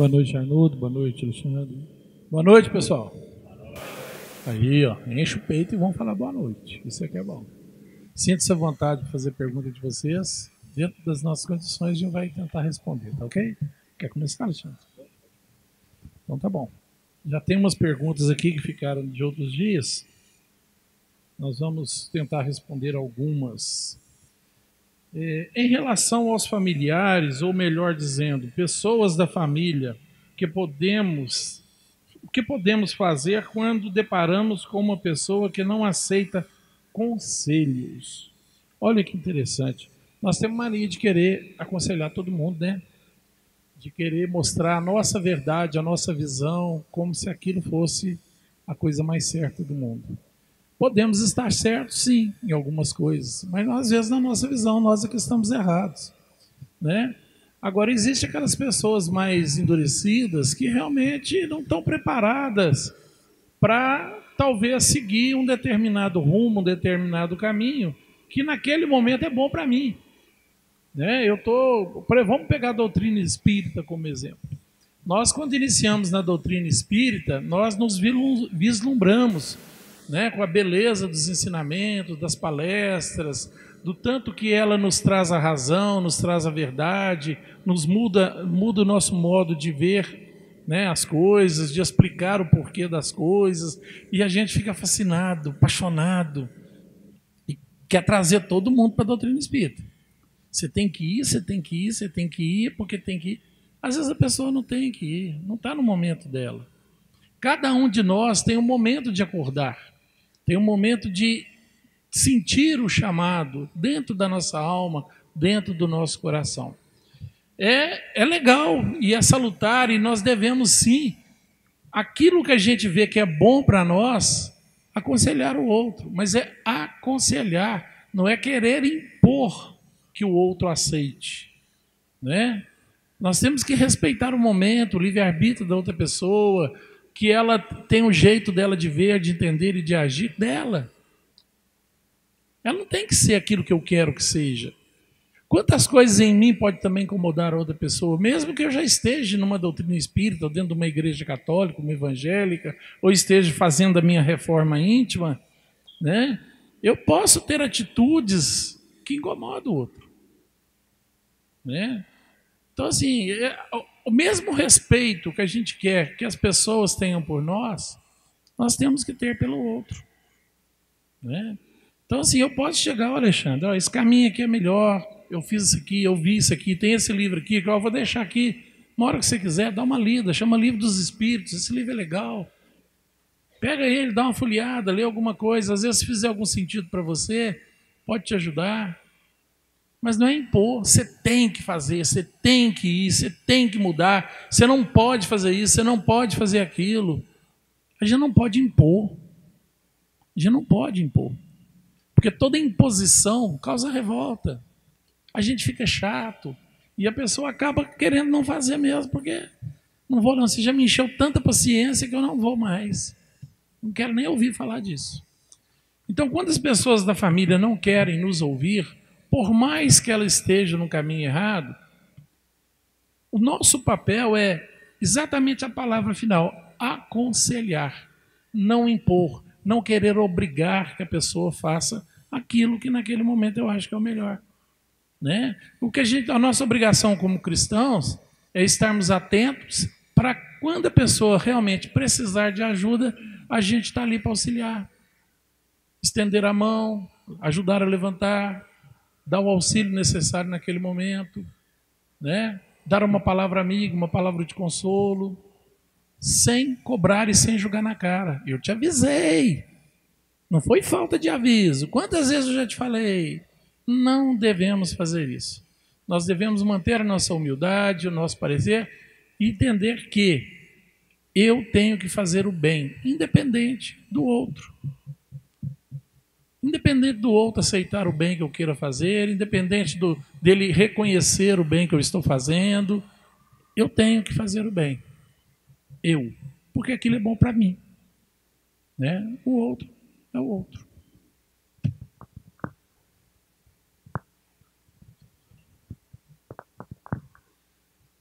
Boa noite, Arnoldo. Boa noite, Alexandre. Boa noite, pessoal. Aí, ó, enche o peito e vamos falar boa noite. Isso aqui é bom. Sinta-se à vontade de fazer pergunta de vocês. Dentro das nossas condições, a gente vai tentar responder, tá ok? Quer começar, Alexandre? Então tá bom. Já tem umas perguntas aqui que ficaram de outros dias. Nós vamos tentar responder algumas. Em relação aos familiares, ou melhor dizendo, pessoas da família, o que podemos fazer quando deparamos com uma pessoa que não aceita conselhos? Olha que interessante. Nós temos mania de querer aconselhar todo mundo, né? De querer mostrar a nossa verdade, a nossa visão, como se aquilo fosse a coisa mais certa do mundo. Podemos estar certos, sim, em algumas coisas, mas às vezes na nossa visão nós é que estamos errados, né? Agora, existem aquelas pessoas mais endurecidas que realmente não estão preparadas para talvez seguir um determinado rumo, um determinado caminho, que naquele momento é bom para mim, né? Vamos pegar a doutrina espírita como exemplo. Nós, quando iniciamos na doutrina espírita, nós nos vislumbramos, né, com a beleza dos ensinamentos, das palestras, do tanto que ela nos traz a razão, nos traz a verdade, muda o nosso modo de ver, né, as coisas, de explicar o porquê das coisas, e a gente fica fascinado, apaixonado, e quer trazer todo mundo para a doutrina espírita. Você tem que ir, você tem que ir, você tem que ir, porque tem que ir. Às vezes a pessoa não tem que ir, não está no momento dela. Cada um de nós tem um momento de acordar. Tem um momento de sentir o chamado dentro da nossa alma, dentro do nosso coração. É legal e é salutar, e nós devemos sim, aquilo que a gente vê que é bom para nós, aconselhar o outro. Mas é aconselhar, não é querer impor que o outro aceite, né? Nós temos que respeitar o momento, o livre-arbítrio da outra pessoa, que ela tem um jeito dela de ver, de entender e de agir dela. Ela não tem que ser aquilo que eu quero que seja. Quantas coisas em mim pode também incomodar a outra pessoa, mesmo que eu já esteja numa doutrina espírita, ou dentro de uma igreja católica, uma evangélica, ou esteja fazendo a minha reforma íntima, né? Eu posso ter atitudes que incomodam o outro, né? Então, assim, o mesmo respeito que a gente quer que as pessoas tenham por nós, nós temos que ter pelo outro, né? Então, assim, eu posso chegar, Alexandre, ó, esse caminho aqui é melhor, eu fiz isso aqui, eu vi isso aqui, tem esse livro aqui, que eu vou deixar aqui, uma hora que você quiser, dá uma lida, chama Livro dos Espíritos, esse livro é legal. Pega ele, dá uma folheada, lê alguma coisa, às vezes se fizer algum sentido para você, pode te ajudar. Mas não é impor, você tem que fazer, você tem que ir, você tem que mudar, você não pode fazer isso, você não pode fazer aquilo. A gente não pode impor. A gente não pode impor. Porque toda imposição causa revolta. A gente fica chato e a pessoa acaba querendo não fazer mesmo, porque não vou não, você já me encheu tanta paciência que eu não vou mais. Não quero nem ouvir falar disso. Então, quando as pessoas da família não querem nos ouvir, por mais que ela esteja no caminho errado, o nosso papel é exatamente a palavra final: aconselhar, não impor, não querer obrigar que a pessoa faça aquilo que naquele momento eu acho que é o melhor, né? A nossa obrigação como cristãos é estarmos atentos para quando a pessoa realmente precisar de ajuda, a gente está ali para auxiliar, estender a mão, ajudar a levantar, dar o auxílio necessário naquele momento, né? Dar uma palavra amiga, uma palavra de consolo, sem cobrar e sem jogar na cara. Eu te avisei, não foi falta de aviso. Quantas vezes eu já te falei? Não devemos fazer isso. Nós devemos manter a nossa humildade, o nosso parecer, e entender que eu tenho que fazer o bem, independente do outro. Independente do outro aceitar o bem que eu queira fazer, independente dele reconhecer o bem que eu estou fazendo, eu tenho que fazer o bem. Porque aquilo é bom para mim, né? O outro é o outro.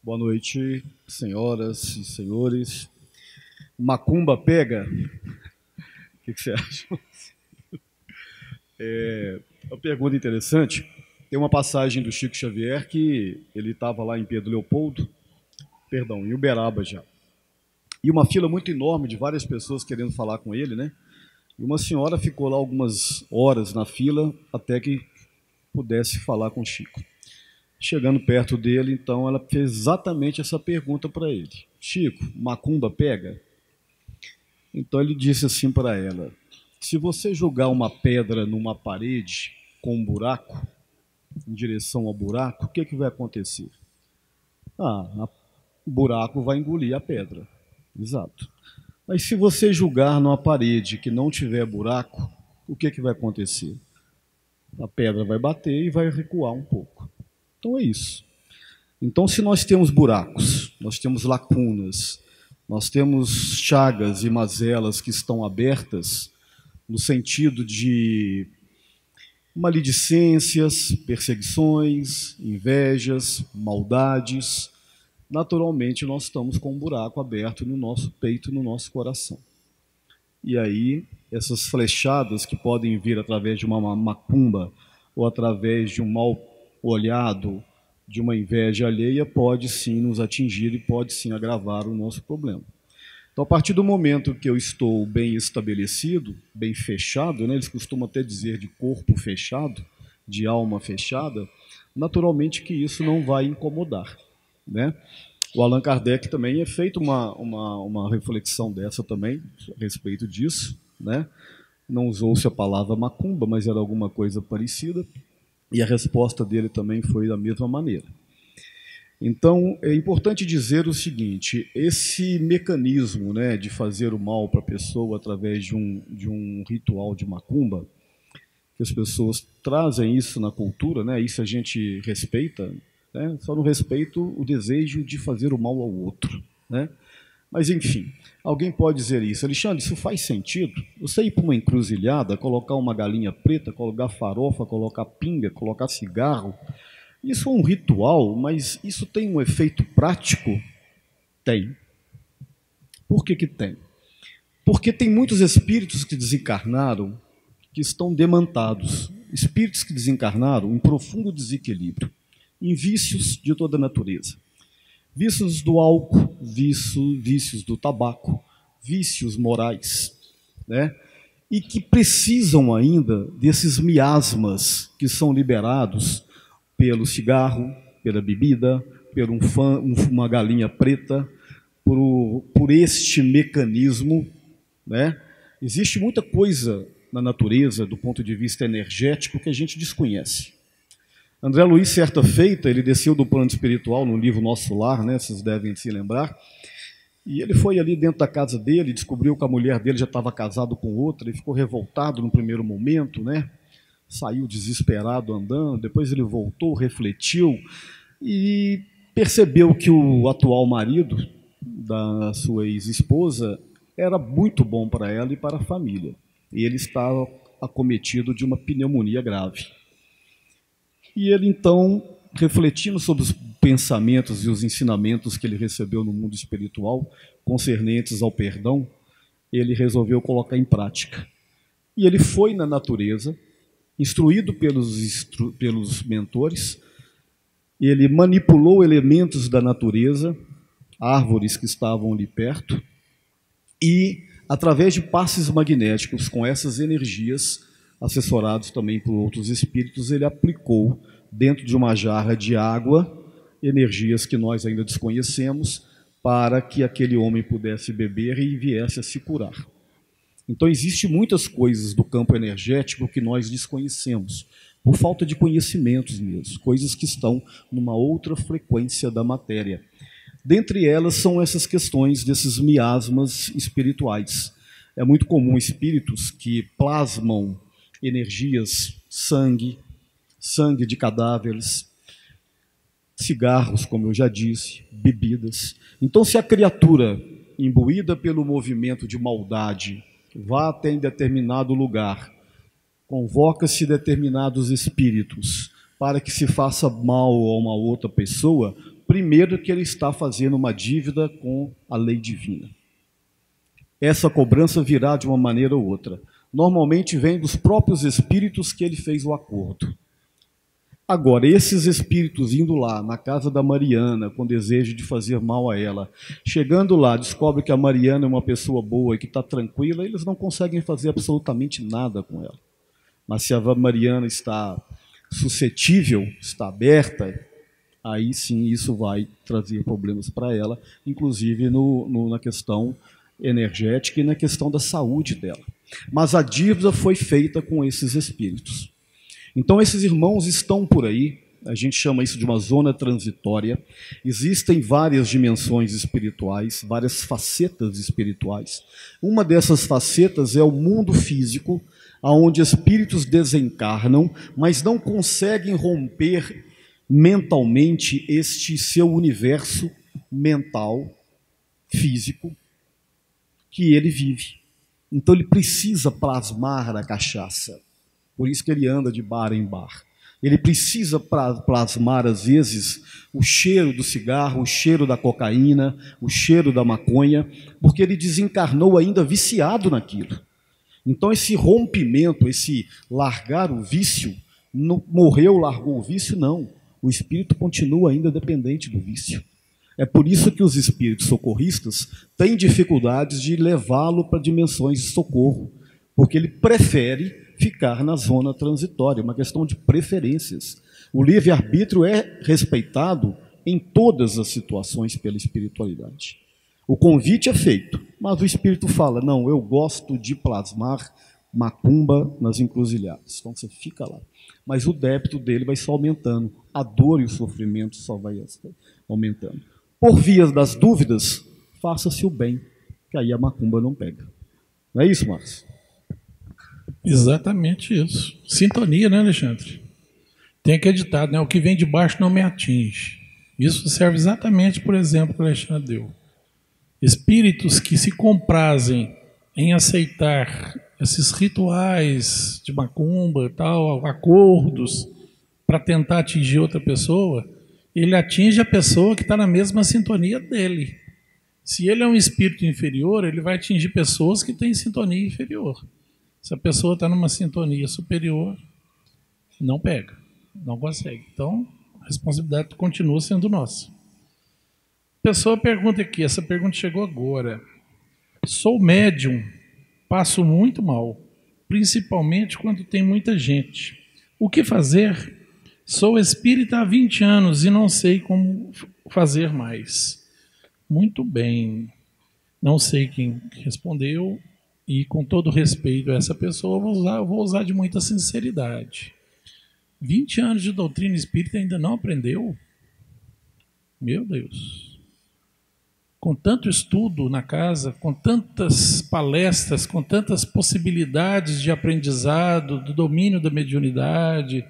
Boa noite, senhoras e senhores. Macumba pega? O que você acha? Uma pergunta interessante. Tem uma passagem do Chico Xavier que ele estava lá em Pedro Leopoldo, perdão, em Uberaba já. E uma fila muito enorme de várias pessoas querendo falar com ele, né? E uma senhora ficou lá algumas horas na fila até que pudesse falar com o Chico. Chegando perto dele, então, ela fez exatamente essa pergunta para ele. Chico, macumba pega? Então ele disse assim para ela: se você jogar uma pedra numa parede com um buraco, em direção ao buraco, o que, que vai acontecer? O buraco vai engolir a pedra. Exato. Mas se você jogar numa parede que não tiver buraco, o que, que vai acontecer? A pedra vai bater e vai recuar um pouco. Então é isso. Então, se nós temos buracos, nós temos lacunas, nós temos chagas e mazelas que estão abertas, no sentido de maledicências, perseguições, invejas, maldades, naturalmente nós estamos com um buraco aberto no nosso peito, no nosso coração. E aí, essas flechadas que podem vir através de uma macumba ou através de um mal olhado, de uma inveja alheia, pode sim nos atingir e pode sim agravar o nosso problema. Então, a partir do momento que eu estou bem estabelecido, bem fechado, né, eles costumam até dizer de corpo fechado, de alma fechada, naturalmente que isso não vai incomodar, né? O Allan Kardec também é feito uma reflexão dessa também, a respeito disso, né? Não usou-se a palavra macumba, mas era alguma coisa parecida, e a resposta dele também foi da mesma maneira. Então, é importante dizer o seguinte: esse mecanismo, né, de fazer o mal para a pessoa através de um ritual de macumba, que as pessoas trazem isso na cultura, né, isso a gente respeita, né, só não respeito o desejo de fazer o mal ao outro, né? Mas, enfim, alguém pode dizer isso: Alexandre, isso faz sentido? Você ir para uma encruzilhada, colocar uma galinha preta, colocar farofa, colocar pinga, colocar cigarro, isso é um ritual, mas isso tem um efeito prático? Tem. Por que que tem? Porque tem muitos espíritos que desencarnaram que estão demantados, espíritos que desencarnaram em profundo desequilíbrio, em vícios de toda natureza. Vícios do álcool, vícios do tabaco, vícios morais, né? E que precisam ainda desses miasmas que são liberados pelo cigarro, pela bebida, por uma galinha preta, por este mecanismo, né? Existe muita coisa na natureza, do ponto de vista energético, que a gente desconhece. André Luiz, certa feita, ele desceu do plano espiritual no livro Nosso Lar, né? Vocês devem se lembrar, e ele foi ali dentro da casa dele, descobriu que a mulher dele já estava casada com outra, ele ficou revoltado no primeiro momento, né? Saiu desesperado andando, depois ele voltou, refletiu e percebeu que o atual marido da sua ex-esposa era muito bom para ela e para a família. E ele estava acometido de uma pneumonia grave. E ele, então, refletindo sobre os pensamentos e os ensinamentos que ele recebeu no mundo espiritual, concernentes ao perdão, ele resolveu colocar em prática. E ele foi na natureza, instruído pelos mentores, ele manipulou elementos da natureza, árvores que estavam ali perto, e, através de passes magnéticos com essas energias, assessorados também por outros espíritos, ele aplicou dentro de uma jarra de água energias que nós ainda desconhecemos, para que aquele homem pudesse beber e viesse a se curar. Então, existem muitas coisas do campo energético que nós desconhecemos, por falta de conhecimentos mesmo, coisas que estão numa outra frequência da matéria. Dentre elas são essas questões desses miasmas espirituais. É muito comum espíritos que plasmam energias, sangue de cadáveres, cigarros, como eu já disse, bebidas. Então, se a criatura, imbuída pelo movimento de maldade, vá até em determinado lugar, convoca-se determinados espíritos para que se faça mal a uma outra pessoa, Primeiro, que ele está fazendo uma dívida com a lei divina. Essa cobrança virá de uma maneira ou outra. Normalmente vem dos próprios espíritos que ele fez o acordo. Agora, esses espíritos indo lá na casa da Mariana com desejo de fazer mal a ela, chegando lá, descobre que a Mariana é uma pessoa boa e que está tranquila, eles não conseguem fazer absolutamente nada com ela. Mas se a Mariana está suscetível, está aberta, aí sim isso vai trazer problemas para ela, inclusive na questão energética e na questão da saúde dela. Mas a dívida foi feita com esses espíritos. Então esses irmãos estão por aí, a gente chama isso de uma zona transitória. Existem várias dimensões espirituais, várias facetas espirituais. Uma dessas facetas é o mundo físico, onde espíritos desencarnam, mas não conseguem romper mentalmente este seu universo mental, físico, que ele vive. Então ele precisa plasmar a cachaça. Por isso que ele anda de bar em bar. Ele precisa plasmar, às vezes, o cheiro do cigarro, o cheiro da cocaína, o cheiro da maconha, porque ele desencarnou ainda viciado naquilo. Então esse rompimento, esse largar o vício, não morreu, largou o vício, não. O espírito continua ainda dependente do vício. É por isso que os espíritos socorristas têm dificuldades de levá-lo para dimensões de socorro, porque ele prefere ficar na zona transitória, uma questão de preferências. O livre-arbítrio é respeitado em todas as situações pela espiritualidade. O convite é feito, mas o espírito fala, não, eu gosto de plasmar macumba nas encruzilhadas. Então você fica lá. Mas o débito dele vai só aumentando, a dor e o sofrimento só vai aumentando. Por vias das dúvidas, faça-se o bem, que aí a macumba não pega. Não é isso, Márcio? Exatamente isso. Sintonia, né, Alexandre? Tem aquele ditado, né? O que vem de baixo não me atinge. Isso serve exatamente por exemplo que o Alexandre deu. Espíritos que se comprazem em aceitar esses rituais de macumba, tal, acordos, para tentar atingir outra pessoa, ele atinge a pessoa que está na mesma sintonia dele. Se ele é um espírito inferior, ele vai atingir pessoas que têm sintonia inferior. Se a pessoa está numa sintonia superior, não pega, não consegue. Então, a responsabilidade continua sendo nossa. A pessoa pergunta aqui, essa pergunta chegou agora. Sou médium, passo muito mal, principalmente quando tem muita gente. O que fazer? Sou espírita há 20 anos e não sei como fazer mais. Muito bem. Não sei quem respondeu. E com todo respeito a essa pessoa, eu vou usar de muita sinceridade. 20 anos de doutrina espírita ainda não aprendeu? Meu Deus. Com tanto estudo na casa, com tantas palestras, com tantas possibilidades de aprendizado, do domínio da mediunidade,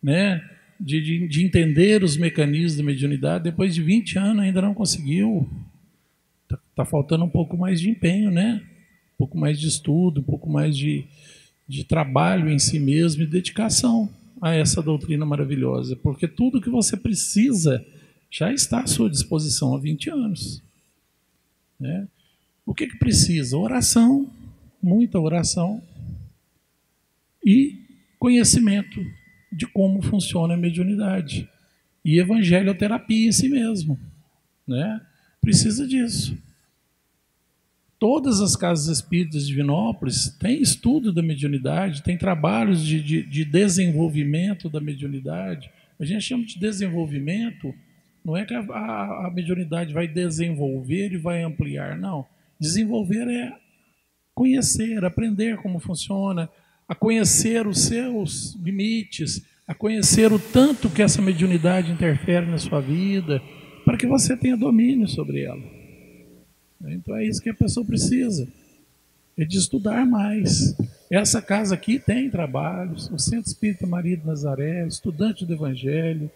né? de entender os mecanismos da mediunidade, depois de 20 anos ainda não conseguiu. Está faltando um pouco mais de empenho, né? Um pouco mais de estudo, um pouco mais de trabalho em si mesmo e dedicação a essa doutrina maravilhosa, porque tudo que você precisa já está à sua disposição há 20 anos. Né? O que precisa? Oração, muita oração e conhecimento de como funciona a mediunidade e evangelioterapia em si mesmo. Né? Precisa disso. Todas as casas espíritas de Divinópolis têm estudo da mediunidade, tem trabalhos de desenvolvimento da mediunidade. A gente chama de desenvolvimento, não é que a mediunidade vai desenvolver e vai ampliar, não. Desenvolver é conhecer, aprender como funciona, a conhecer os seus limites, a conhecer o tanto que essa mediunidade interfere na sua vida, para que você tenha domínio sobre ela. Então é isso que a pessoa precisa, é de estudar mais. Essa casa aqui tem trabalhos, o Centro Espírita Maria de Nazaré, Estudante do Evangelho,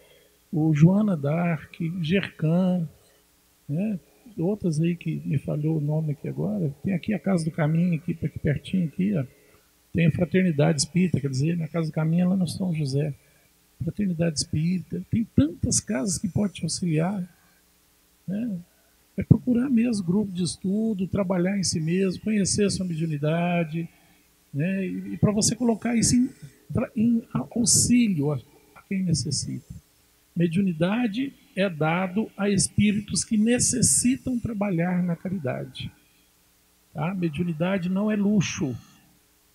o Joana d'Arc, Gercan, né? Outras aí que me falhou o nome aqui agora. Tem aqui a Casa do Caminho, aqui pertinho, aqui, ó. Tem a Fraternidade Espírita, quer dizer, na Casa do Caminho é lá no São José. Fraternidade Espírita, tem tantas casas que podem te auxiliar. né? É procurar mesmo grupo de estudo, trabalhar em si mesmo, conhecer a sua mediunidade, né? E para você colocar isso em auxílio a quem necessita. Mediunidade é dado a espíritos que necessitam trabalhar na caridade. Tá? Mediunidade não é luxo,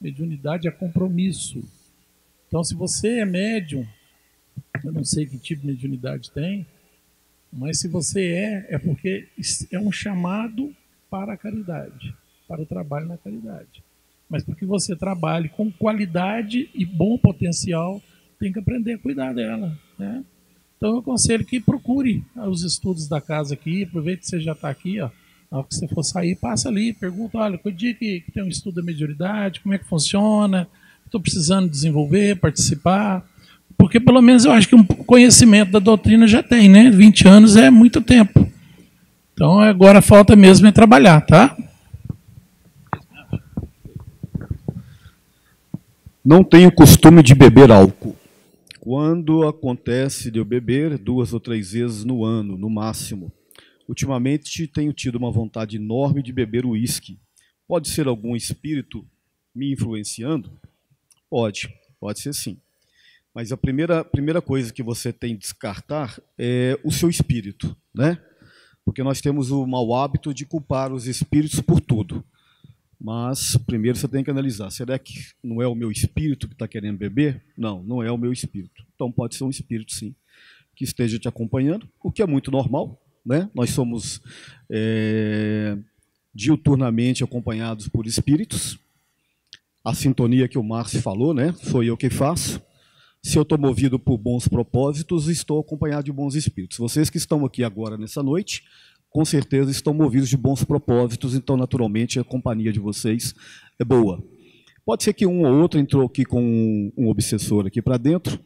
mediunidade é compromisso. Então, se você é médium, eu não sei que tipo de mediunidade tem, mas se você é porque é um chamado para a caridade, para o trabalho na caridade. Mas para que você trabalhe com qualidade e bom potencial, tem que aprender a cuidar dela, né? Então eu aconselho que procure os estudos da casa aqui, aproveite que você já está aqui, ó. Na hora que você for sair, passa ali, pergunta, olha, que dia que tem um estudo da mediunidade, como é que funciona, estou precisando desenvolver, participar. Porque pelo menos eu acho que um conhecimento da doutrina já tem, né? 20 anos é muito tempo. Então agora falta mesmo é trabalhar, tá? Não tenho costume de beber álcool. Quando acontece de eu beber 2 ou 3 vezes no ano, no máximo. Ultimamente tenho tido uma vontade enorme de beber uísque. Pode ser algum espírito me influenciando? Pode ser sim. Mas a primeira coisa que você tem que descartar é o seu espírito, né? Porque nós temos o mau hábito de culpar os espíritos por tudo. Mas primeiro você tem que analisar, será que não é o meu espírito que está querendo beber? Não, não é o meu espírito. Então pode ser um espírito sim, que esteja te acompanhando, o que é muito normal, né? Nós somos diuturnamente acompanhados por espíritos. A sintonia que o Márcio falou, né? Sou eu que faço. Se eu estou movido por bons propósitos, estou acompanhado de bons espíritos. Vocês que estão aqui agora nessa noite, com certeza estão movidos de bons propósitos, então naturalmente a companhia de vocês é boa. Pode ser que um ou outro entrou aqui com um obsessor aqui para dentro,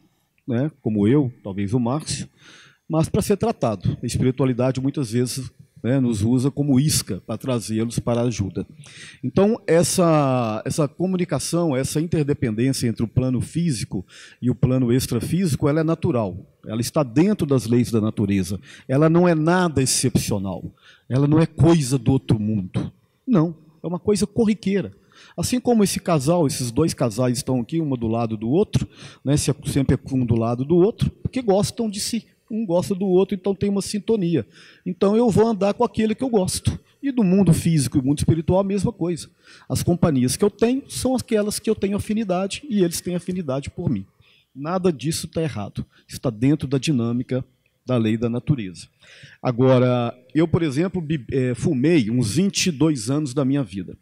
né? Como eu, talvez o Márcio, mas para ser tratado. A espiritualidade muitas vezes, né, nos usa como isca para trazê-los para a ajuda. Então, essa comunicação, essa interdependência entre o plano físico e o plano extrafísico, ela é natural. Ela está dentro das leis da natureza. Ela não é nada excepcional. Ela não é coisa do outro mundo. Não, é uma coisa corriqueira. Assim como esse casal, esses dois casais estão aqui, um do lado do outro, né, sempre um do lado do outro, porque gostam de si. Um gosta do outro, então tem uma sintonia. Então eu vou andar com aquele que eu gosto. E do mundo físico e mundo espiritual a mesma coisa. As companhias que eu tenho são aquelas que eu tenho afinidade e eles têm afinidade por mim. Nada disso está errado. Está dentro da dinâmica da lei da natureza. Agora, eu, por exemplo, fumei uns 22 anos da minha vida.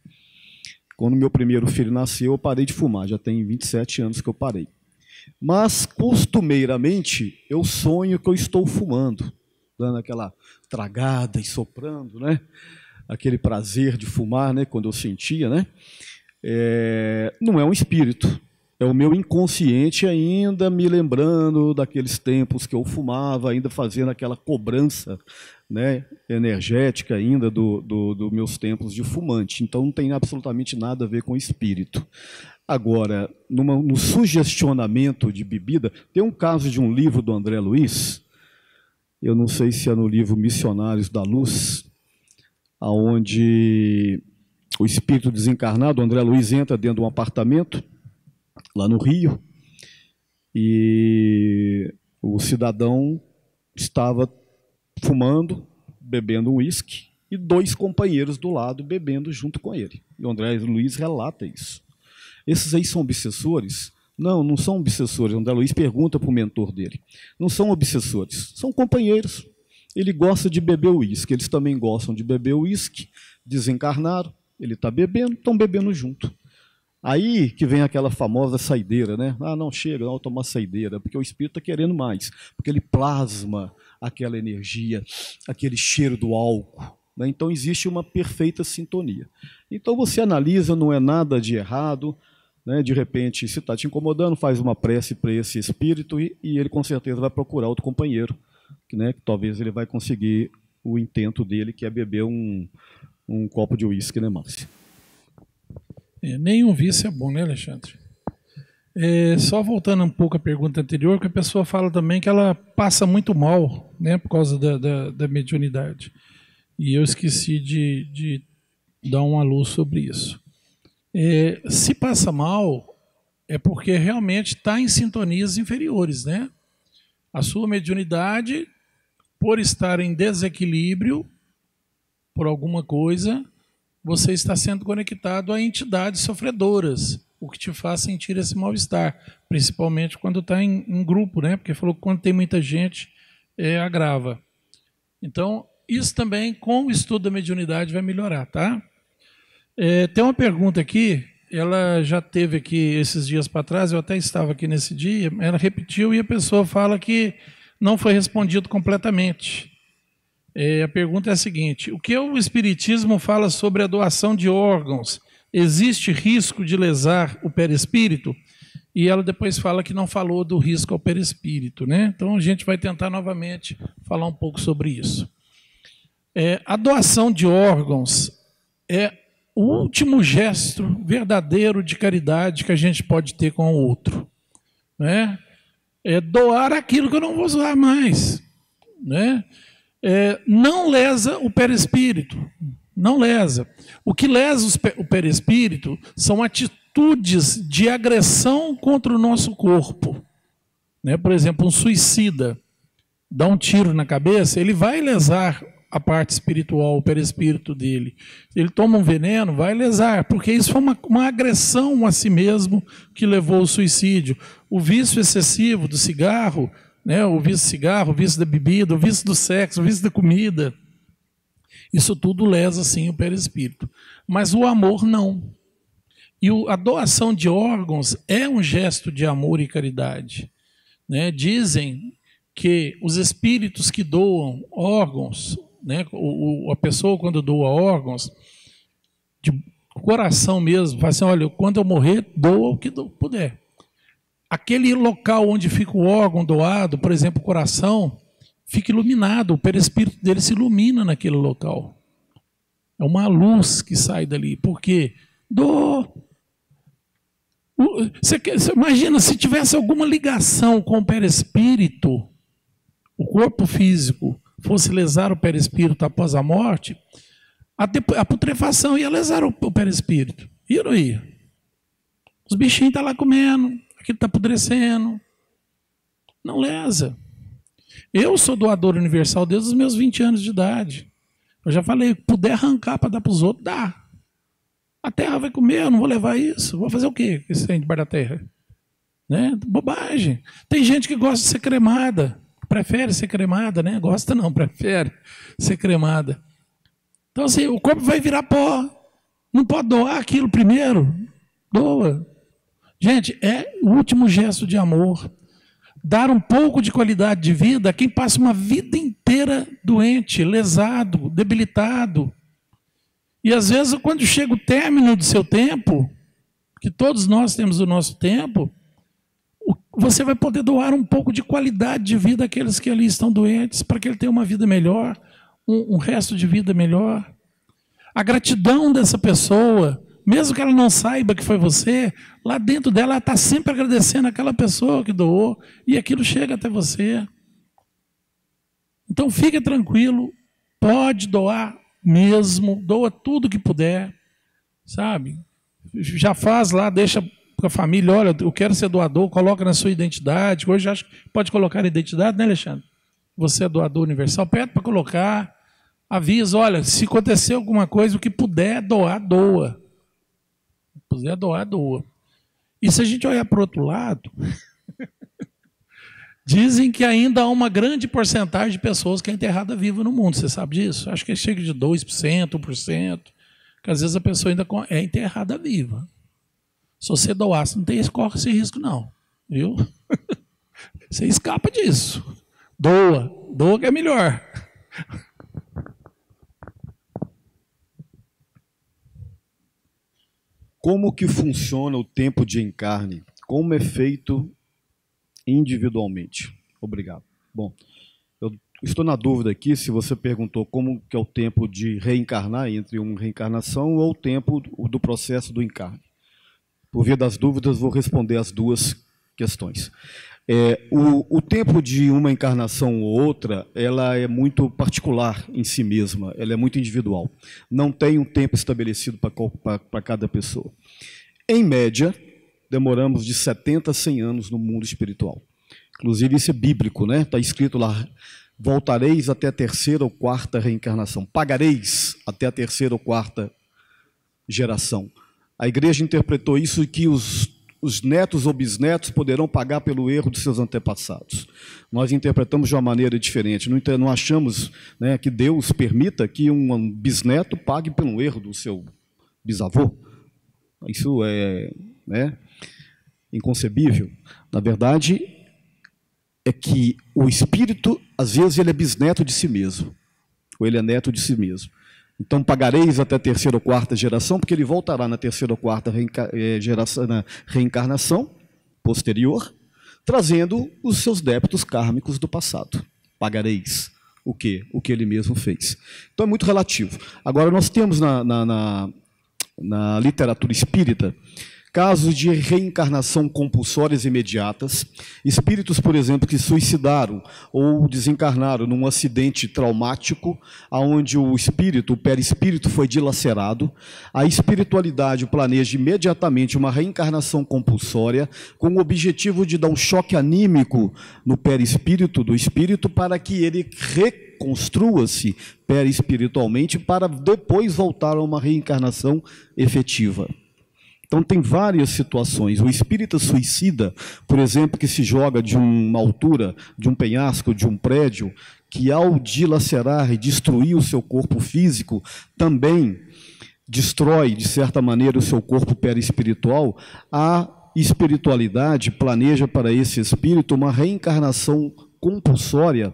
Quando meu primeiro filho nasceu, eu parei de fumar. Já tem 27 anos que eu parei. Mas, costumeiramente, eu sonho que eu estou fumando, dando aquela tragada e soprando, né? Aquele prazer de fumar, né? Quando eu sentia, né? Não é um espírito, é o meu inconsciente ainda me lembrando daqueles tempos que eu fumava, ainda fazendo aquela cobrança, né, energética ainda dos meus tempos de fumante. Então, não tem absolutamente nada a ver com espírito. Agora, no sugestionamento de bebida, tem um caso de um livro do André Luiz, eu não sei se é no livro Missionários da Luz, onde o espírito desencarnado, o André Luiz, entra dentro de um apartamento, lá no Rio, e o cidadão estava fumando, bebendo um uísque, e 2 companheiros do lado bebendo junto com ele. E o André Luiz relata isso. Esses aí são obsessores? Não, não são obsessores. O André Luiz pergunta para o mentor dele. Não são obsessores, são companheiros. Ele gosta de beber uísque, eles também gostam de beber uísque, desencarnaram, ele está bebendo, estão bebendo junto. Aí que vem aquela famosa saideira, né? Ah, não, chega, não, tomar saideira, porque o espírito está querendo mais, porque ele plasma aquela energia, aquele cheiro do álcool. Né? Então existe uma perfeita sintonia. Então você analisa, não é nada de errado, né? De repente, se está te incomodando, faz uma prece para esse espírito e ele com certeza vai procurar outro companheiro, né? Que talvez ele vai conseguir o intento dele, que é beber um copo de uísque, né, Márcio? Nenhum vício é bom, né, Alexandre? Só voltando um pouco à pergunta anterior, que a pessoa fala também que ela passa muito mal, né, por causa da mediunidade. E eu esqueci de dar uma luz sobre isso. Se passa mal, é porque realmente está em sintonias inferiores, né? A sua mediunidade, por estar em desequilíbrio, por alguma coisa, você está sendo conectado a entidades sofredoras, o que te faz sentir esse mal-estar, principalmente quando está em grupo, né? Porque falou que quando tem muita gente, agrava. Então, isso também, com o estudo da mediunidade, vai melhorar, tá? Tem uma pergunta aqui, ela já teve aqui esses dias para trás, eu até estava aqui nesse dia, ela repetiu e a pessoa fala que não foi respondido completamente. A pergunta é a seguinte: o que o Espiritismo fala sobre a doação de órgãos? Existe risco de lesar o perispírito? E ela depois fala que não falou do risco ao perispírito, né? Então a gente vai tentar novamente falar um pouco sobre isso. A doação de órgãos é o último gesto verdadeiro de caridade que a gente pode ter com o outro, né? É doar aquilo que eu não vou usar mais, né? Não lesa o perispírito, não lesa. O que lesa o perispírito são atitudes de agressão contra o nosso corpo, né? Por exemplo, um suicida dá um tiro na cabeça, ele vai lesar a parte espiritual, o perispírito dele. Ele toma um veneno, vai lesar, porque isso foi uma agressão a si mesmo que levou ao suicídio. O vício excessivo do cigarro, né, o vício do cigarro, o vício da bebida, o vício do sexo, o vício da comida, isso tudo lesa, sim, o perispírito. Mas o amor, não. E a doação de órgãos é um gesto de amor e caridade, né? Dizem que os espíritos que doam órgãos, né, a pessoa quando doa órgãos, de coração mesmo, fala assim: olha, quando eu morrer, doa o que puder. Aquele local onde fica o órgão doado, por exemplo, o coração, fica iluminado, o perispírito dele se ilumina naquele local. É uma luz que sai dali. Por quê? Você imagina se tivesse alguma ligação com o perispírito, o corpo físico fosse lesar o perispírito após a morte, a putrefação ia lesar o perispírito. Ia ou não ia? Os bichinhos estão lá comendo, aquilo está apodrecendo. Não lesa. Eu sou doador universal desde os meus 20 anos de idade. Eu já falei, puder arrancar para dar para os outros, dá. A terra vai comer, eu não vou levar isso. Vou fazer o quê com esse trem debaixo da terra? Né? Bobagem. Tem gente que gosta de ser cremada. Prefere ser cremada, né? Gosta não, prefere ser cremada. Então, assim, o corpo vai virar pó. Não pode doar aquilo primeiro. Doa. Gente, é o último gesto de amor. Dar um pouco de qualidade de vida a quem passa uma vida inteira doente, lesado, debilitado. E às vezes, quando chega o término do seu tempo, que todos nós temos o nosso tempo, você vai poder doar um pouco de qualidade de vida àqueles que ali estão doentes, para que ele tenha uma vida melhor, um resto de vida melhor. A gratidão dessa pessoa, mesmo que ela não saiba que foi você, lá dentro dela ela está sempre agradecendo aquela pessoa que doou, e aquilo chega até você. Então fique tranquilo, pode doar mesmo, doa tudo que puder, sabe? Já faz lá, deixa com a família: olha, eu quero ser doador, coloca na sua identidade. Hoje acho que pode colocar a identidade, né, Alexandre? Você é doador universal, pede para colocar, avisa: olha, se acontecer alguma coisa, o que puder doar, doa. Se puder doar, doa. E se a gente olhar para o outro lado, dizem que ainda há uma grande porcentagem de pessoas que é enterrada viva no mundo. Você sabe disso? Acho que chega de 2%, 1%, que às vezes a pessoa ainda é enterrada viva. Se você doar, você não corre esse risco, não. Viu? Você escapa disso. Doa que é melhor. Como que funciona o tempo de encarne? Como é feito individualmente? Obrigado. Bom, eu estou na dúvida aqui se você perguntou como que é o tempo de reencarnar, entre uma reencarnação ou o tempo do processo do encarne. Por via das dúvidas, vou responder as duas questões. O tempo de uma encarnação ou outra, ela é muito particular em si mesma, ela é muito individual. Não tem um tempo estabelecido para cada pessoa. Em média, demoramos de 70 a 100 anos no mundo espiritual. Inclusive, isso é bíblico, né? Está escrito lá, voltareis até a terceira ou quarta reencarnação. Pagareis até a terceira ou quarta geração. A igreja interpretou isso que os netos ou bisnetos poderão pagar pelo erro dos seus antepassados. Nós interpretamos de uma maneira diferente. Não achamos, né, que Deus permita que um bisneto pague pelo erro do seu bisavô. Isso é, né, inconcebível. Na verdade, é que o espírito, às vezes, ele é bisneto de si mesmo, ou ele é neto de si mesmo. Então, pagareis até a terceira ou quarta geração, porque ele voltará na terceira ou quarta geração, na reencarnação posterior, trazendo os seus débitos kármicos do passado. Pagareis o quê? O que ele mesmo fez. Então, é muito relativo. Agora, nós temos na literatura espírita casos de reencarnação compulsórias imediatas, espíritos, por exemplo, que suicidaram ou desencarnaram num acidente traumático, onde o perispírito foi dilacerado. A espiritualidade planeja imediatamente uma reencarnação compulsória com o objetivo de dar um choque anímico no perispírito do espírito para que ele reconstrua-se perispiritualmente para depois voltar a uma reencarnação efetiva. Então, tem várias situações. O espírita suicida, por exemplo, que se joga de uma altura, de um penhasco, de um prédio, que ao dilacerar e destruir o seu corpo físico, também destrói, de certa maneira, o seu corpo perispiritual. A espiritualidade planeja para esse espírito uma reencarnação compulsória,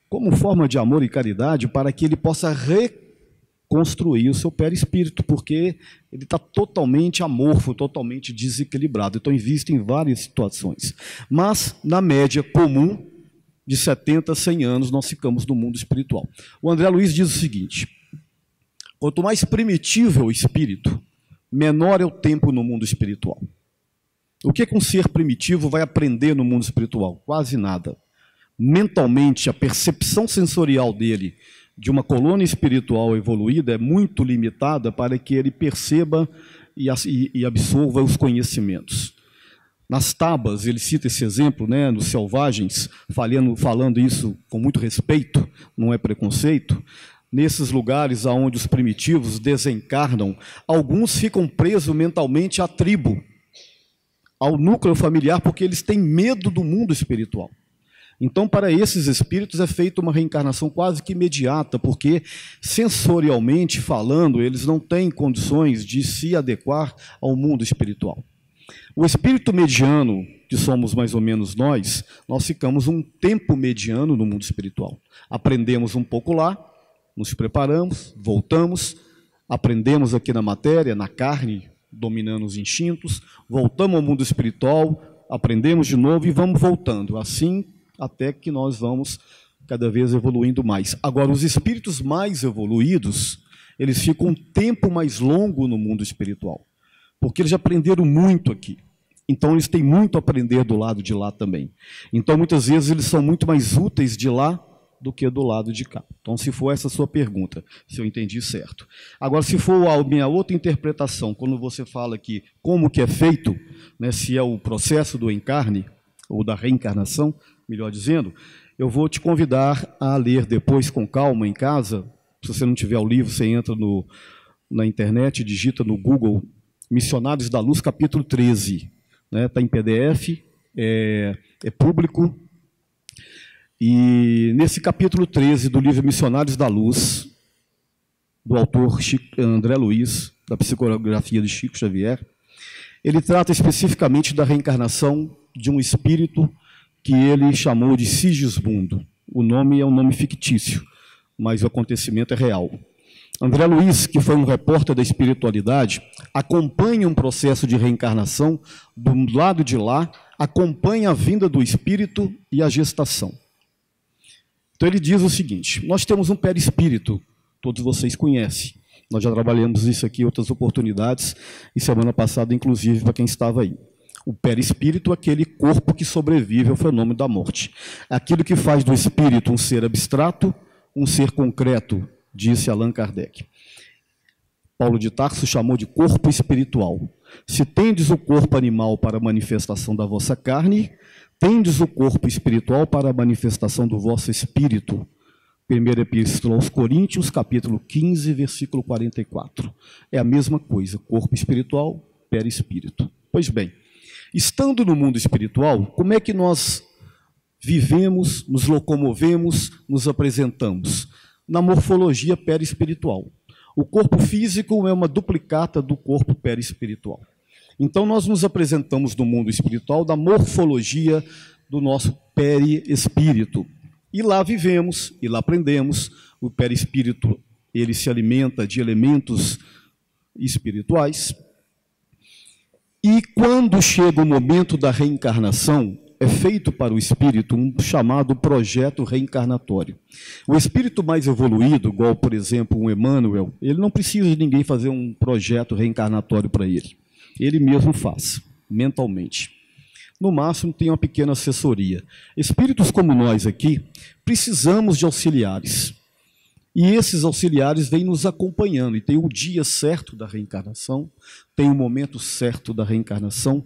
como forma de amor e caridade, para que ele possa reconstruir o seu perispírito, porque ele está totalmente amorfo, totalmente desequilibrado. Então, existem várias situações. Mas, na média comum, de 70 a 100 anos, nós ficamos no mundo espiritual. O André Luiz diz o seguinte: quanto mais primitivo é o espírito, menor é o tempo no mundo espiritual. O que um ser primitivo vai aprender no mundo espiritual? Quase nada. Mentalmente, a percepção sensorial dele de uma colônia espiritual evoluída é muito limitada para que ele perceba e absorva os conhecimentos. Nas tabas, ele cita esse exemplo, né, nos selvagens, falando isso com muito respeito, não é preconceito. Nesses lugares onde os primitivos desencarnam, alguns ficam presos mentalmente à tribo, ao núcleo familiar, porque eles têm medo do mundo espiritual. Então, para esses espíritos é feita uma reencarnação quase que imediata, porque, sensorialmente falando, eles não têm condições de se adequar ao mundo espiritual. O espírito mediano, que somos mais ou menos nós ficamos um tempo mediano no mundo espiritual. Aprendemos um pouco lá, nos preparamos, voltamos, aprendemos aqui na matéria, na carne, dominando os instintos, voltamos ao mundo espiritual, aprendemos de novo e vamos voltando. Assim, até que nós vamos cada vez evoluindo mais. Agora, os espíritos mais evoluídos, eles ficam um tempo mais longo no mundo espiritual, porque eles já aprenderam muito aqui. Então, eles têm muito a aprender do lado de lá também. Então, muitas vezes, eles são muito mais úteis de lá do que do lado de cá. Então, se for essa a sua pergunta, se eu entendi certo. Agora, se for a minha outra interpretação, quando você fala que como que é feito, né, se é o processo do encarne, ou da reencarnação, melhor dizendo, eu vou te convidar a ler depois com calma em casa. Se você não tiver o livro, você entra na internet, digita no Google Missionários da Luz, capítulo 13. Está em PDF, é público. E nesse capítulo 13 do livro Missionários da Luz, do autor André Luiz, da psicografia de Chico Xavier, ele trata especificamente da reencarnação de um espírito que ele chamou de Sigismundo. O nome é um nome fictício, mas o acontecimento é real. André Luiz, que foi um repórter da espiritualidade, acompanha um processo de reencarnação do lado de lá, acompanha a vinda do espírito e a gestação. Então ele diz o seguinte: nós temos um perispírito, todos vocês conhecem, Nós já trabalhamos isso aqui em outras oportunidades, e semana passada, inclusive, para quem estava aí. O perispírito é aquele corpo que sobrevive ao fenômeno da morte. Aquilo que faz do espírito um ser abstrato, um ser concreto, disse Allan Kardec. Paulo de Tarso chamou de corpo espiritual. Se tendes o corpo animal para a manifestação da vossa carne, tendes o corpo espiritual para a manifestação do vosso espírito. Primeira Epístola aos Coríntios, capítulo 15, versículo 44. É a mesma coisa, corpo espiritual, perispírito. Pois bem, estando no mundo espiritual, como é que nós vivemos, nos locomovemos, nos apresentamos? Na morfologia perispiritual. O corpo físico é uma duplicata do corpo perispiritual. Então, nós nos apresentamos no mundo espiritual da morfologia do nosso perispírito. E lá vivemos, e lá aprendemos. O perispírito, ele se alimenta de elementos espirituais. E quando chega o momento da reencarnação, é feito para o espírito um chamado projeto reencarnatório. O espírito mais evoluído, igual, por exemplo, um Emmanuel, ele não precisa de ninguém fazer um projeto reencarnatório para ele. Ele mesmo faz, mentalmente. No máximo, tem uma pequena assessoria. Espíritos como nós aqui, precisamos de auxiliares. E esses auxiliares vêm nos acompanhando. E tem o dia certo da reencarnação, tem o momento certo da reencarnação,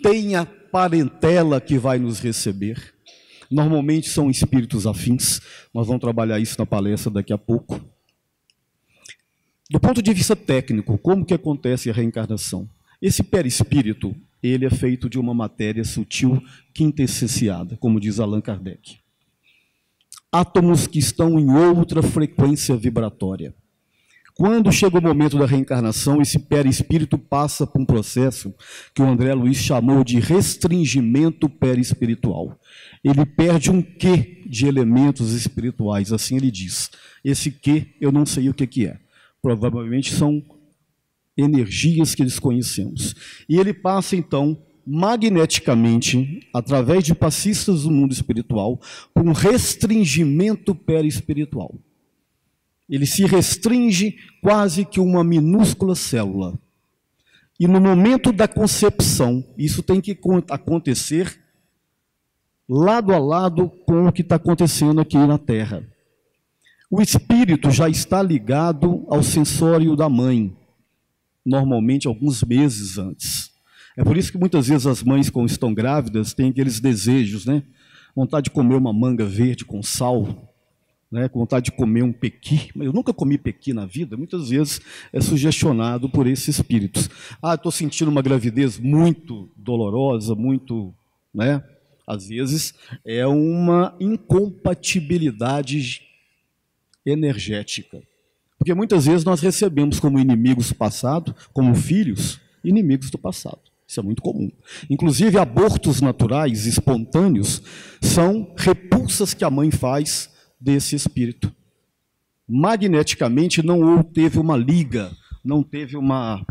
tem a parentela que vai nos receber. Normalmente são espíritos afins. Nós vamos trabalhar isso na palestra daqui a pouco. Do ponto de vista técnico, como que acontece a reencarnação? Esse perispírito, ele é feito de uma matéria sutil quintessenciada, como diz Allan Kardec. Átomos que estão em outra frequência vibratória. Quando chega o momento da reencarnação, esse perispírito passa por um processo que o André Luiz chamou de restringimento perispiritual. Ele perde um quê de elementos espirituais, assim ele diz. Esse quê, eu não sei o que é. Provavelmente são energias que desconhecemos. E ele passa, então, magneticamente, através de passistas do mundo espiritual, por um restringimento perispiritual. Ele se restringe quase que uma minúscula célula. E no momento da concepção, isso tem que acontecer lado a lado com o que está acontecendo aqui na Terra. O espírito já está ligado ao sensório da mãe, normalmente alguns meses antes. É por isso que muitas vezes as mães, quando estão grávidas, têm aqueles desejos, né? Vontade de comer uma manga verde com sal, né? Com vontade de comer um pequi. Eu nunca comi pequi na vida, muitas vezes é sugestionado por esses espíritos. Ah, estou sentindo uma gravidez muito dolorosa, muito, né? Às vezes é uma incompatibilidade energética. Porque muitas vezes nós recebemos como inimigos do passado, como filhos, inimigos do passado. Isso é muito comum. Inclusive, abortos naturais, espontâneos, são repulsas que a mãe faz desse espírito. Magneticamente não teve uma liga, não teve uma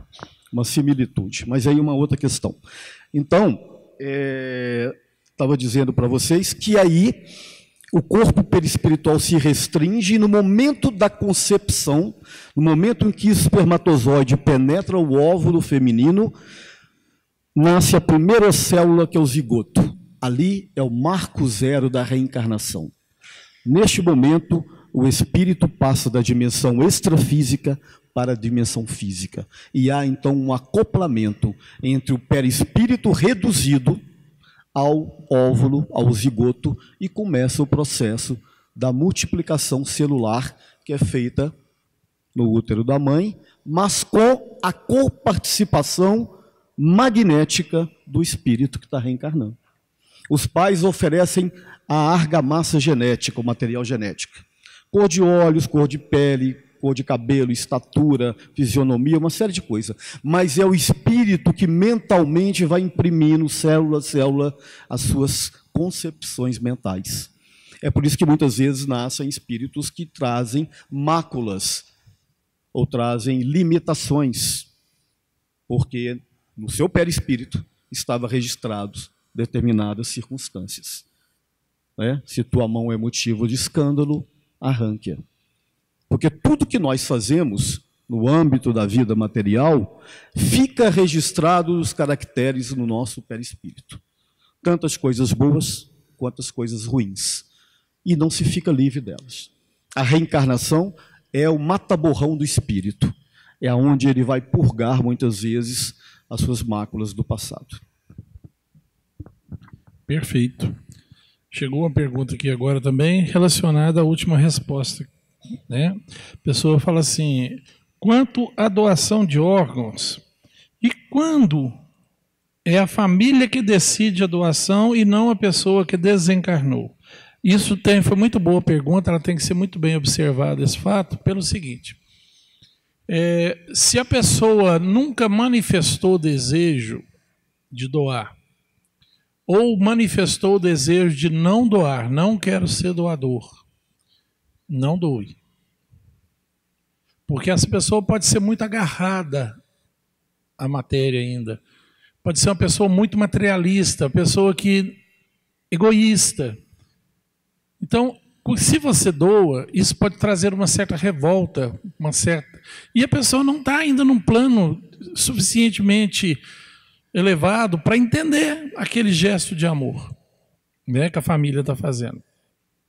similitude. Mas aí uma outra questão. Então, estava dizendo para vocês que aí o corpo perispiritual se restringe e no momento da concepção, no momento em que o espermatozoide penetra o óvulo feminino, nasce a primeira célula, que é o zigoto. Ali é o marco zero da reencarnação. Neste momento, o espírito passa da dimensão extrafísica para a dimensão física. E há, então, um acoplamento entre o perispírito reduzido ao óvulo, ao zigoto, e começa o processo da multiplicação celular, que é feita no útero da mãe, mas com a coparticipação magnética do espírito que está reencarnando. Os pais oferecem a argamassa genética, o material genético. Cor de olhos, cor de pele, cor de cabelo, estatura, fisionomia, uma série de coisas. Mas é o espírito que mentalmente vai imprimindo, célula a célula, as suas concepções mentais. É por isso que muitas vezes nascem espíritos que trazem máculas ou trazem limitações, porque no seu perispírito estava registrados determinadas circunstâncias. Se tua mão é motivo de escândalo, arranque-a. Porque tudo que nós fazemos no âmbito da vida material, fica registrado os caracteres no nosso perispírito. Tanto as coisas boas quanto as coisas ruins. E não se fica livre delas. A reencarnação é o mata-borrão do espírito. É onde ele vai purgar, muitas vezes, as suas máculas do passado. Perfeito. Chegou uma pergunta aqui agora também, relacionada à última resposta, né? A pessoa fala assim, quanto à doação de órgãos, e quando é a família que decide a doação e não a pessoa que desencarnou? Isso foi muito boa a pergunta, ela tem que ser muito bem observada, esse fato, pelo seguinte, se a pessoa nunca manifestou desejo de doar, ou manifestou o desejo de não doar, não quero ser doador, não doe. Porque essa pessoa pode ser muito agarrada à matéria ainda. Pode ser uma pessoa muito materialista, pessoa egoísta. Então, se você doa, isso pode trazer uma certa revolta, e a pessoa não está ainda num plano suficientemente elevado para entender aquele gesto de amor, né, que a família está fazendo.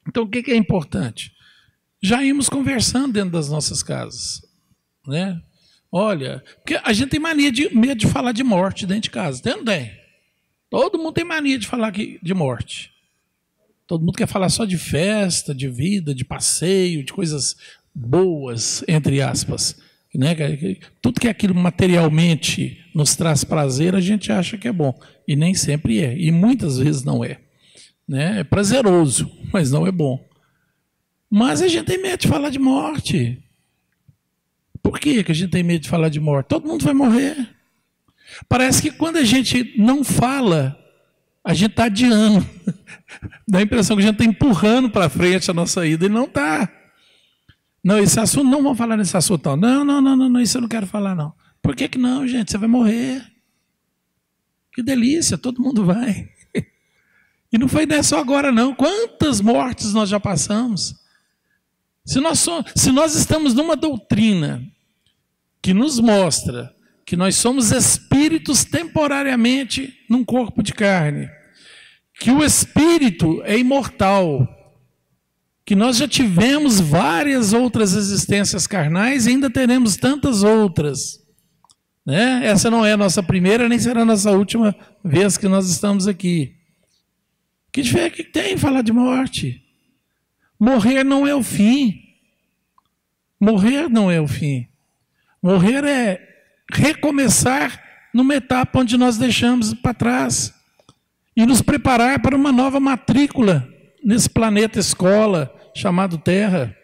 Então, o que é importante? Já íamos conversando dentro das nossas casas, né? Olha, porque a gente tem medo de falar de morte dentro de casa, não tem? Todo mundo tem mania de falar de morte. Todo mundo quer falar só de festa, de vida, de passeio, de coisas boas, entre aspas. Né? Tudo que aquilo materialmente nos traz prazer, a gente acha que é bom. E nem sempre é. E muitas vezes não é. Né? É prazeroso, mas não é bom. Mas a gente tem medo de falar de morte. Por que a gente tem medo de falar de morte? Todo mundo vai morrer. Parece que quando a gente não fala, a gente está adiando. Dá a impressão que a gente está empurrando para frente a nossa ida. E não está. Não, esse assunto, não vamos falar nesse assunto. Não, isso eu não quero falar, não. Por que não, gente? Você vai morrer. Que delícia, todo mundo vai. E não foi só agora, não. Quantas mortes nós já passamos? Se nós estamos numa doutrina que nos mostra que nós somos espíritos temporariamente num corpo de carne, que o espírito é imortal, que nós já tivemos várias outras existências carnais e ainda teremos tantas outras. Né? Essa não é a nossa primeira, nem será a nossa última vez que nós estamos aqui. Que diferença que tem falar de morte? Morrer não é o fim. Morrer não é o fim. Morrer é recomeçar numa etapa onde nós deixamos para trás e nos preparar para uma nova matrícula nesse planeta escola chamado Terra,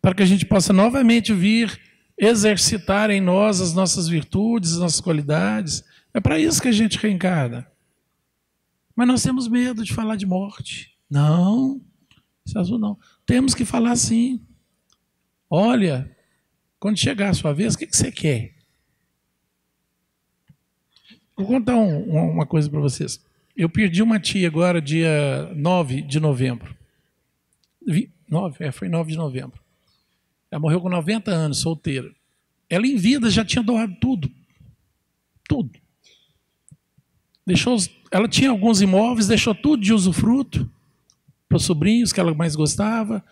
para que a gente possa novamente vir exercitar em nós as nossas virtudes, as nossas qualidades. É para isso que a gente reencarna. Mas nós temos medo de falar de morte. Não, isso azul não. Temos que falar sim. Olha, quando chegar a sua vez, o que você quer? Vou contar uma coisa para vocês. Eu perdi uma tia agora, dia 9 de novembro. Foi 9 de novembro. Ela morreu com 90 anos, solteira. Ela em vida já tinha doado tudo. Tudo. Ela tinha alguns imóveis, deixou tudo de usufruto para os sobrinhos que ela mais gostava.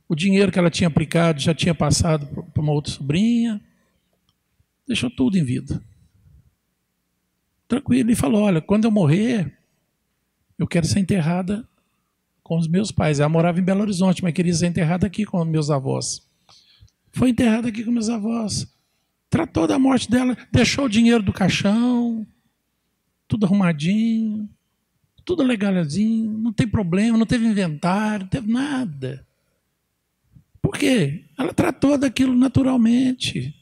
O dinheiro que ela tinha aplicado já tinha passado para uma outra sobrinha. Deixou tudo em vida. Tranquilo. E falou, olha, quando eu morrer, eu quero ser enterrada com os meus pais. Ela morava em Belo Horizonte, mas queria ser enterrada aqui com meus avós. Foi enterrada aqui com meus avós. Tratou da morte dela, deixou o dinheiro do caixão, tudo arrumadinho, tudo legalzinho, não tem problema, não teve inventário, não teve nada. Por quê? Ela tratou daquilo naturalmente.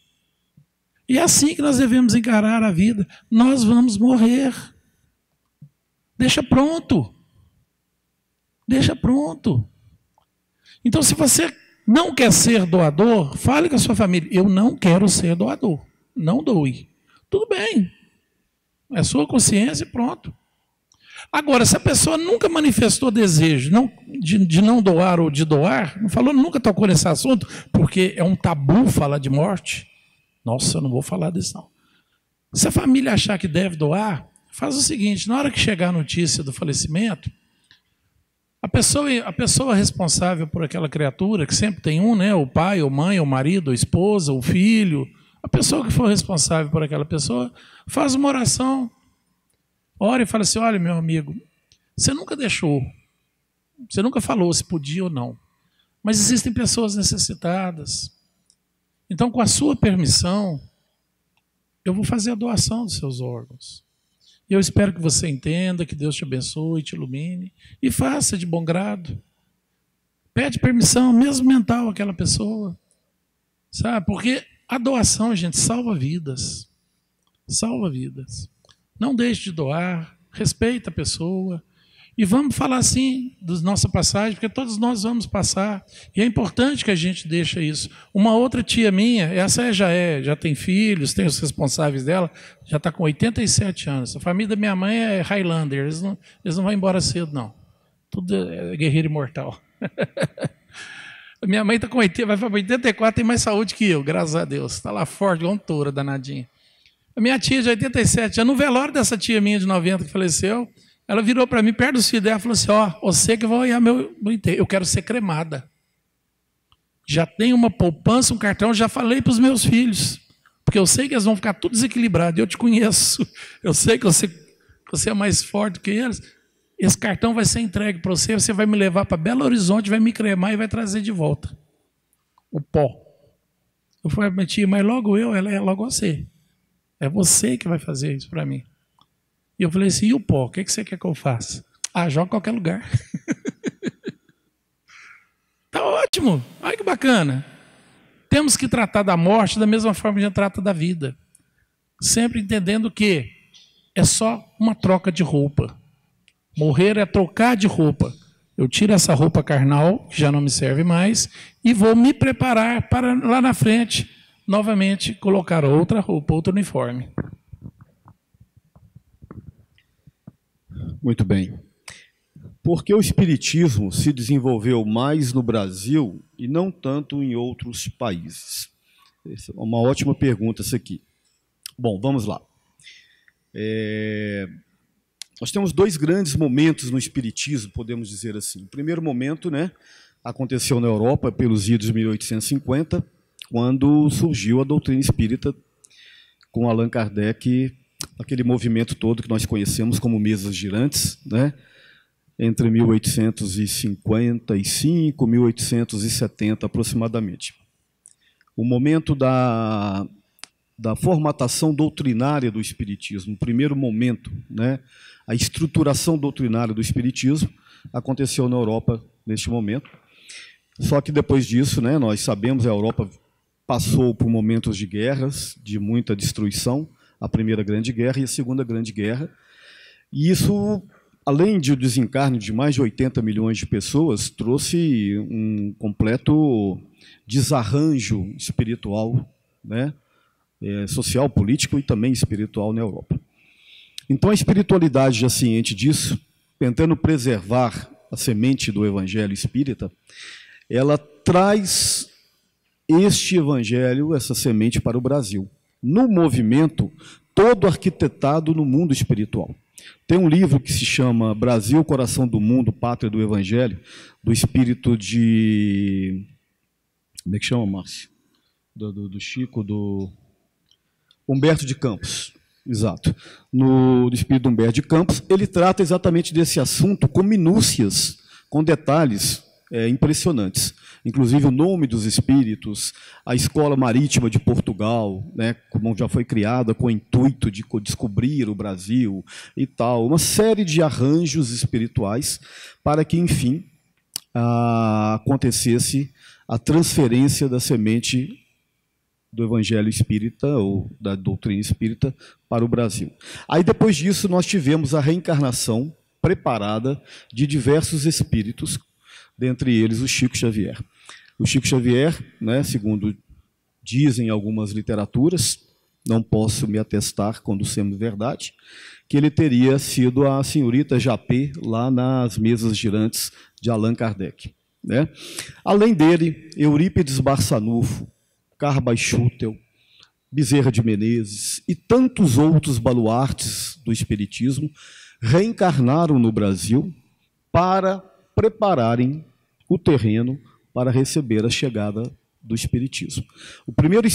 E é assim que nós devemos encarar a vida. Nós vamos morrer. Deixa pronto. Deixa pronto. Então, se você não quer ser doador, fale com a sua família. Eu não quero ser doador. Não doe. Tudo bem. É sua consciência e pronto. Agora, se a pessoa nunca manifestou desejo de não doar ou de doar, não falou, nunca tocou nesse assunto, porque é um tabu falar de morte. Nossa, eu não vou falar disso não. Se a família achar que deve doar, faz o seguinte, na hora que chegar a notícia do falecimento, a pessoa responsável por aquela criatura, que sempre tem um, né, o pai, ou mãe, ou marido, ou esposa, ou filho, a pessoa que for responsável por aquela pessoa, faz uma oração, ora e fala assim, olha, meu amigo, você nunca deixou, você nunca falou se podia ou não, mas existem pessoas necessitadas. Então, com a sua permissão, eu vou fazer a doação dos seus órgãos. E eu espero que você entenda, que Deus te abençoe, te ilumine, e faça de bom grado. Pede permissão, mesmo mental, àquela pessoa. Sabe? Porque a doação, gente, salva vidas. Salva vidas. Não deixe de doar, respeita a pessoa. E vamos falar assim da nossa passagem, porque todos nós vamos passar. E é importante que a gente deixe isso. Uma outra tia minha, essa já tem filhos, tem os responsáveis dela, já está com 87 anos. A família da minha mãe é Highlander, eles não vão embora cedo, não. Tudo é guerreiro imortal. A minha mãe vai para 84, tem mais saúde que eu, graças a Deus. Está lá forte, igual um touro, danadinha. A minha tia de 87, já no velório dessa tia minha de 90 que faleceu, ela virou para mim, perto do filho dela, e falou assim, você que vai olhar meu enterro, eu quero ser cremada. Já tenho uma poupança, um cartão, já falei para os meus filhos, porque eu sei que eles vão ficar tudo desequilibrados, eu te conheço, eu sei que você é mais forte que eles, esse cartão vai ser entregue para você, você vai me levar para Belo Horizonte, vai me cremar e vai trazer de volta o pó. Eu falei, minha tia, mas logo ela é logo você. É você que vai fazer isso para mim. E eu falei assim, e o pó? O que você quer que eu faça? Joga em qualquer lugar. Tá ótimo. Olha que bacana. Temos que tratar da morte da mesma forma que a gente trata da vida. Sempre entendendo que é só uma troca de roupa. Morrer é trocar de roupa. Eu tiro essa roupa carnal, que já não me serve mais, e vou me preparar para lá na frente, novamente, colocar outra roupa, outro uniforme. Muito bem. Por que o Espiritismo se desenvolveu mais no Brasil e não tanto em outros países? Essa é uma ótima pergunta essa aqui. Bom, vamos lá. Nós temos dois grandes momentos no Espiritismo, podemos dizer assim. O primeiro momento, né, aconteceu na Europa pelos idos de 1850, quando surgiu a doutrina espírita com Allan Kardec, aquele movimento todo que nós conhecemos como mesas girantes, né? Entre 1855 e 1870 aproximadamente. O momento da formatação doutrinária do Espiritismo, o primeiro momento, né? A estruturação doutrinária do Espiritismo aconteceu na Europa neste momento. Só que depois disso, né, nós sabemos, a Europa passou por momentos de guerras, de muita destruição, a Primeira Grande Guerra e a Segunda Grande Guerra. E isso, além de o desencarne de mais de 80 milhões de pessoas, trouxe um completo desarranjo espiritual, né? Social, político e também espiritual na Europa. Então, a espiritualidade, já ciente disso, tentando preservar a semente do Evangelho Espírita, ela traz este Evangelho, essa semente, para o Brasil, no movimento todo arquitetado no mundo espiritual. Tem um livro que se chama Brasil, Coração do Mundo, Pátria do Evangelho, do espírito de... Como é que chama, Márcio? Do Chico, do Humberto de Campos. Exato. Do espírito de Humberto de Campos, ele trata exatamente desse assunto com minúcias, com detalhes impressionantes. Inclusive o nome dos espíritos, a Escola Marítima de Portugal, né, como já foi criada com o intuito de descobrir o Brasil e tal, uma série de arranjos espirituais para que, enfim, acontecesse a transferência da semente do Evangelho Espírita, ou da doutrina espírita, para o Brasil. Aí, depois disso, nós tivemos a reencarnação preparada de diversos espíritos, dentre eles o Chico Xavier. O Chico Xavier, né, segundo dizem algumas literaturas, não posso me atestar quando sendo verdade, que ele teria sido a senhorita Japet lá nas mesas girantes de Allan Kardec, né? Além dele, Eurípides Barçanufo, Carbais Schutel, Bezerra de Menezes e tantos outros baluartes do espiritismo reencarnaram no Brasil para prepararem o terreno para receber a chegada do espiritismo. O primeiro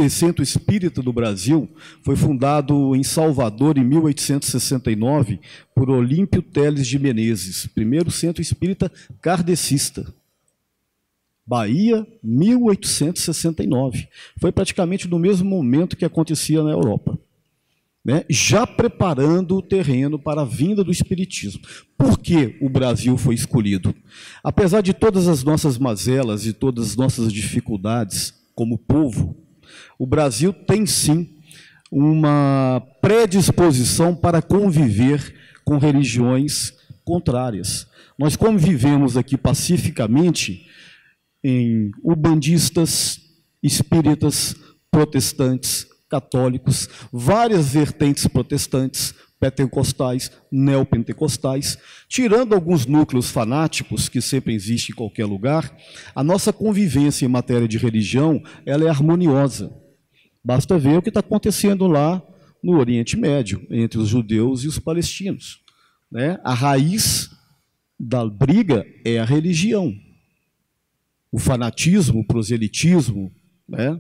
centro espírita do Brasil foi fundado em Salvador em 1869 por Olímpio Teles de Menezes, primeiro centro espírita kardecista. Bahia, 1869. Foi praticamente no mesmo momento que acontecia na Europa, né? Já preparando o terreno para a vinda do espiritismo. Por que o Brasil foi escolhido? Apesar de todas as nossas mazelas e todas as nossas dificuldades como povo, o Brasil tem sim uma predisposição para conviver com religiões contrárias. Nós convivemos aqui pacificamente em ubandistas, espíritas, protestantes, católicos, várias vertentes protestantes, pentecostais, neopentecostais, tirando alguns núcleos fanáticos que sempre existem em qualquer lugar, a nossa convivência em matéria de religião ela é harmoniosa. Basta ver o que está acontecendo lá no Oriente Médio, entre os judeus e os palestinos, né? A raiz da briga é a religião. O fanatismo, o proselitismo, né,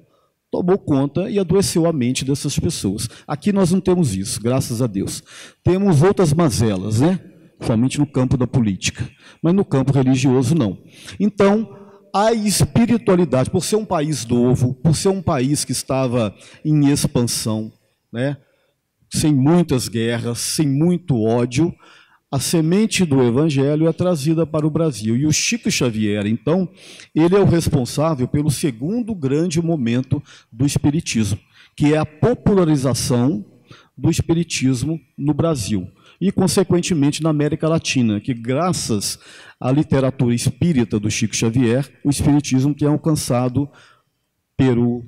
tomou conta e adoeceu a mente dessas pessoas. Aqui nós não temos isso, graças a Deus. Temos outras mazelas, né? Somente no campo da política, mas no campo religioso não. Então, a espiritualidade, por ser um país novo, por ser um país que estava em expansão, né, sem muitas guerras, sem muito ódio, a semente do Evangelho é trazida para o Brasil. E o Chico Xavier, então, ele é o responsável pelo segundo grande momento do Espiritismo, que é a popularização do Espiritismo no Brasil. E, consequentemente, na América Latina, que, graças à literatura espírita do Chico Xavier, o Espiritismo tem alcançado Peru,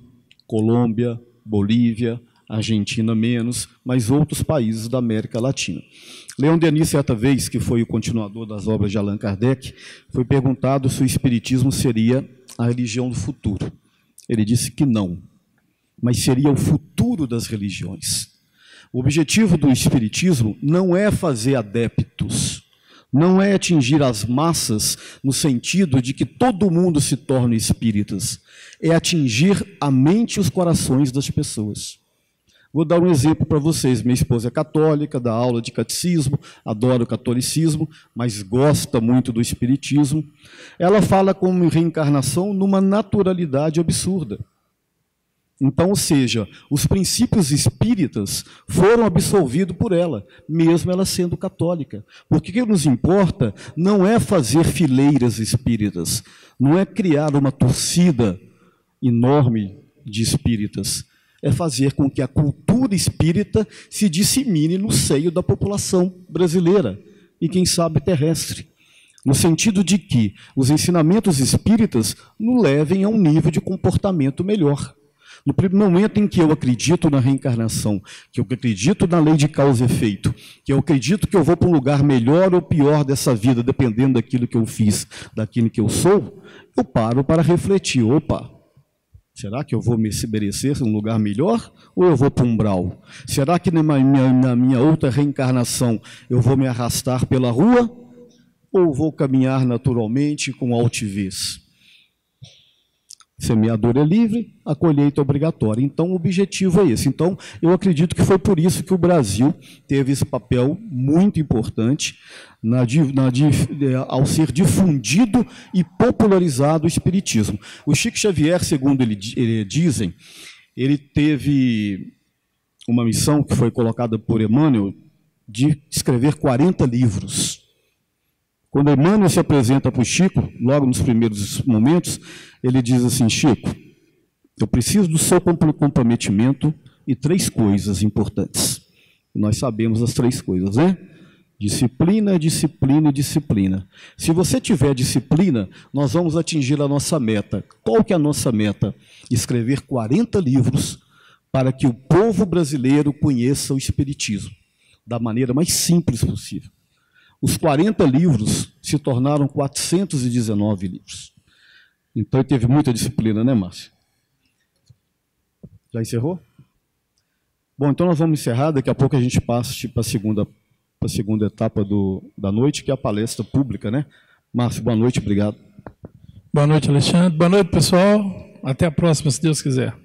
Colômbia, Bolívia, Argentina menos, mas outros países da América Latina. Leon Denis, certa vez, que foi o continuador das obras de Allan Kardec, foi perguntado se o espiritismo seria a religião do futuro. Ele disse que não, mas seria o futuro das religiões. O objetivo do espiritismo não é fazer adeptos, não é atingir as massas no sentido de que todo mundo se torne espíritas, é atingir a mente e os corações das pessoas. Vou dar um exemplo para vocês. Minha esposa é católica, dá aula de catecismo, adora o catolicismo, mas gosta muito do espiritismo. Ela fala como reencarnação numa naturalidade absurda. Então, ou seja, os princípios espíritas foram absorvidos por ela, mesmo ela sendo católica. Porque o que nos importa não é fazer fileiras espíritas, não é criar uma torcida enorme de espíritas, é fazer com que a cultura espírita se dissemine no seio da população brasileira e, quem sabe, terrestre. No sentido de que os ensinamentos espíritas nos levem a um nível de comportamento melhor. No primeiro momento em que eu acredito na reencarnação, que eu acredito na lei de causa e efeito, que eu acredito que eu vou para um lugar melhor ou pior dessa vida, dependendo daquilo que eu fiz, daquilo que eu sou, eu paro para refletir. Opa! Será que eu vou me merecer um lugar melhor ou eu vou para um umbral? Será que na minha outra reencarnação eu vou me arrastar pela rua ou vou caminhar naturalmente com altivez? Semeador é livre, a colheita é obrigatória. Então, o objetivo é esse. Então, eu acredito que foi por isso que o Brasil teve esse papel muito importante ao ser difundido e popularizado o espiritismo. O Chico Xavier, segundo dizem, ele teve uma missão que foi colocada por Emmanuel de escrever 40 livros. Quando Emmanuel se apresenta para o Chico, logo nos primeiros momentos, ele diz assim: Chico, eu preciso do seu comprometimento e 3 coisas importantes. Nós sabemos as 3 coisas, né? Disciplina, disciplina e disciplina. Se você tiver disciplina, nós vamos atingir a nossa meta. Qual que é a nossa meta? Escrever 40 livros para que o povo brasileiro conheça o Espiritismo da maneira mais simples possível. Os 40 livros se tornaram 419 livros. Então, teve muita disciplina, né, Márcio? Já encerrou? Bom, então nós vamos encerrar. Daqui a pouco a gente passa para a segunda etapa da noite, que é a palestra pública, né? Márcio, boa noite, obrigado. Boa noite, Alexandre. Boa noite, pessoal. Até a próxima, se Deus quiser.